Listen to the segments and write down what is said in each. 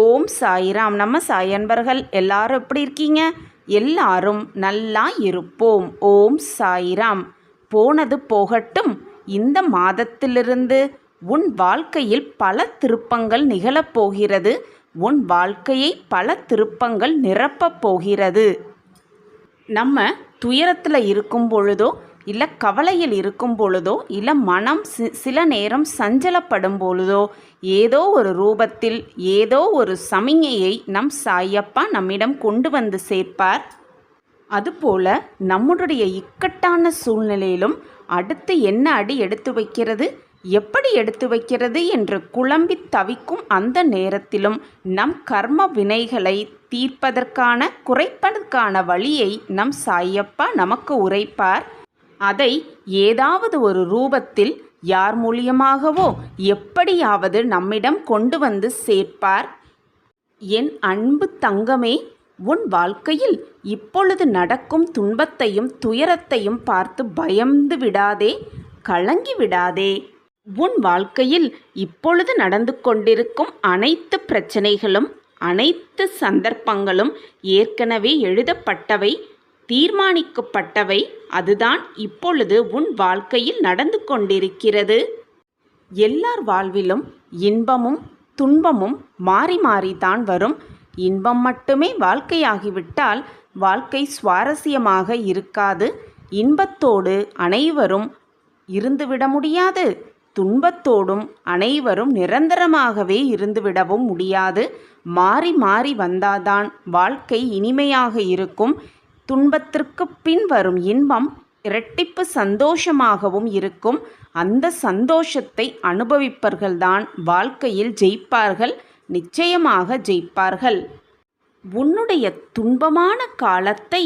ஓம் சாய்ராம். நம்ம சாய் அன்பர்கள் எல்லாரும் எப்படி இருக்கீங்க? எல்லாரும் நல்லா இருப்போம். ஓம் சாய்ராம். போனது போகட்டும். இந்த மாதத்திலிருந்து உன் வாழ்க்கையில் பல திருப்பங்கள் நிகழப்போகிறது. உன் வாழ்க்கையை பல திருப்பங்கள் நிரப்பப் போகிறது. நம்ம துயரத்தில் இருக்கும் பொழுதோ இல்லை கவலையில் இருக்கும் பொழுதோ இல்லை மனம் சில நேரம் சஞ்சலப்படும் பொழுதோ ஏதோ ஒரு ரூபத்தில் ஏதோ ஒரு சமிஞையை நம் சாயப்பா நம்மிடம் கொண்டு வந்து சேர்ப்பார். அதுபோல நம்முடைய இக்கட்டான சூழ்நிலையிலும் அடுத்து என்ன அடி எடுத்து வைக்கிறது, எப்படி எடுத்து வைக்கிறது என்று குழம்பி தவிக்கும் அந்த நேரத்திலும் நம் கர்ம வினைகளை தீர்ப்பதற்கான குறைப்பதற்கான வழியை நம் சாயப்பா நமக்கு உரைப்பார். அதை ஏதாவது ஒரு ரூபத்தில் யார் மூலியமாகவோ எப்படியாவது நம்மிடம் கொண்டு வந்து சேர்ப்பார். என் அன்பு தங்கமே, உன் வாழ்க்கையில் இப்பொழுது நடக்கும் துன்பத்தையும் துயரத்தையும் பார்த்து பயந்து விடாதே, கலங்கி விடாதே. உன் வாழ்க்கையில் இப்பொழுது நடந்து கொண்டிருக்கும் அனைத்து பிரச்சனைகளும் அனைத்து சந்தர்ப்பங்களும் ஏற்கனவே எழுதப்பட்டவை, தீர்மானிக்கப்பட்டவை. அதுதான் இப்பொழுது உன் வாழ்க்கையில் நடந்து கொண்டிருக்கிறது. எல்லார் வாழ்விலும் இன்பமும் துன்பமும் மாறி மாறித்தான் வரும். இன்பம் மட்டுமே வாழ்க்கையாகிவிட்டால் வாழ்க்கை சுவாரஸ்யமாக இருக்காது. இன்பத்தோடு அனைவரும் இருந்துவிட முடியாது, துன்பத்தோடும் அனைவரும் நிரந்தரமாகவே இருந்துவிடவும் முடியாது. மாறி மாறி வந்தால்தான் வாழ்க்கை இனிமையாக இருக்கும். துன்பத்திற்கு பின் வரும் இன்பம் இரட்டிப்பு சந்தோஷமாகவும் இருக்கும். அந்த சந்தோஷத்தை அனுபவிப்பவர்கள்தான் வாழ்க்கையில் ஜெயிப்பார்கள், நிச்சயமாக ஜெயிப்பார்கள். உன்னுடைய துன்பமான காலத்தை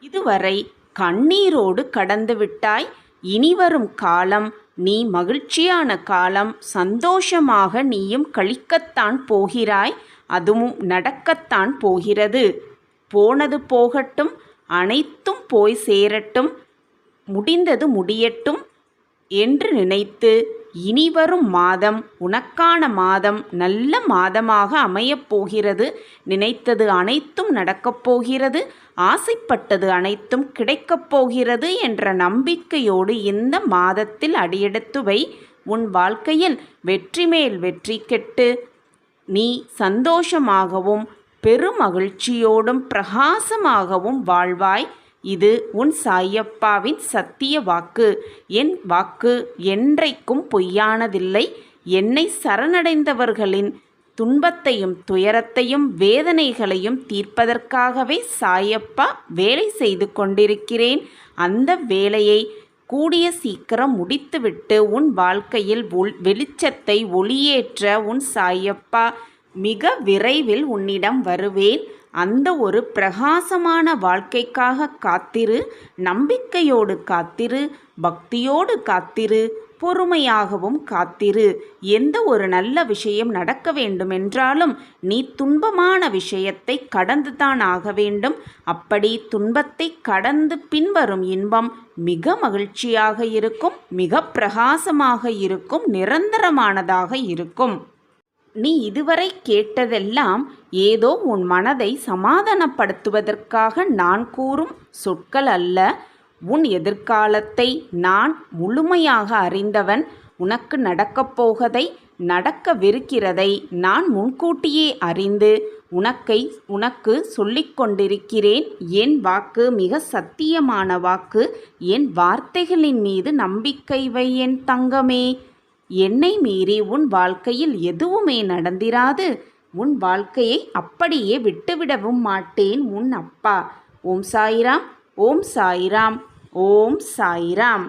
இதுவரை கண்ணீரோடு கடந்து விட்டாய். இனிவரும் காலம் நீ மகிழ்ச்சியான காலம், சந்தோஷமாக நீயும் கழிக்கத்தான் போகிறாய். அதுவும் நடக்கத்தான் போகிறது. போனது போகட்டும், அனைத்தும் போய் சேரட்டும், முடிந்தது முடியட்டும் என்று நினைத்து இனிவரும் மாதம் உனக்கான மாதம் நல்ல மாதமாக அமையப் போகிறது. நினைத்தது அனைத்தும் நடக்கப் போகிறது, ஆசைப்பட்டது அனைத்தும் கிடைக்கப் போகிறது என்ற நம்பிக்கையோடு இந்த மாதத்தில் அடியெடுத்து வை. உன் வாழ்க்கையில் வெற்றி மேல் வெற்றி கெட்டு நீ சந்தோஷமாகவும் பெருமகிழ்ச்சியோடும் பிரகாசமாகவும் வாழ்வாய். இது உன் சாயப்பாவின் சத்திய வாக்கு. என் வாக்கு என்றைக்கும் பொய்யானதில்லை. என்னை சரணடைந்தவர்களின் துன்பத்தையும் துயரத்தையும் வேதனைகளையும் தீர்ப்பதற்காகவே சாயப்பா வேலை செய்து கொண்டிருக்கிறேன். அந்த வேலையை கூடிய சீக்கிரம் முடித்துவிட்டு உன் வாழ்க்கையில் வெளிச்சத்தை ஒளியேற்ற உன் சாயப்பா மிக விரைவில் உன்னிடம் வருவேன். அந்த ஒரு பிரகாசமான வாழ்க்கைக்காக காத்திரு, நம்பிக்கையோடு காத்திரு, பக்தியோடு காத்திரு, பொறுமையாகவும் காத்திரு. எந்த ஒரு நல்ல விஷயம் நடக்க வேண்டுமென்றாலும் நீ துன்பமான விஷயத்தை கடந்துதான் ஆக வேண்டும். அப்படி துன்பத்தை கடந்து பின்வரும் இன்பம் மிக மகிழ்ச்சியாக இருக்கும், மிக பிரகாசமாக இருக்கும், நிரந்தரமானதாக இருக்கும். நீ இதுவரை கேட்டதெல்லாம் ஏதோ உன் மனதை சமாதானப்படுத்துவதற்காக நான் கூறும் சொற்கள் அல்ல. உன் எதிர்காலத்தை நான் முழுமையாக அறிந்தவன். உனக்கு நடக்கப்போவதை, நடக்கவிருக்கிறதை நான் முன்கூட்டியே அறிந்து உனக்கு சொல்லிக் கொண்டிருக்கிறேன். என் வாக்கு மிக சத்தியமான வாக்கு. என் வார்த்தைகளின் மீது நம்பிக்கை வை என் தங்கமே. என்னை மீறி உன் வாழ்க்கையில் எதுவுமே நடந்திராது. உன் வாழ்க்கையை அப்படியே விட்டுவிடவும் மாட்டேன். உன் அப்பா. ஓம் சாய்ராம், ஓம் சாய்ராம், ஓம் சாய்ராம்.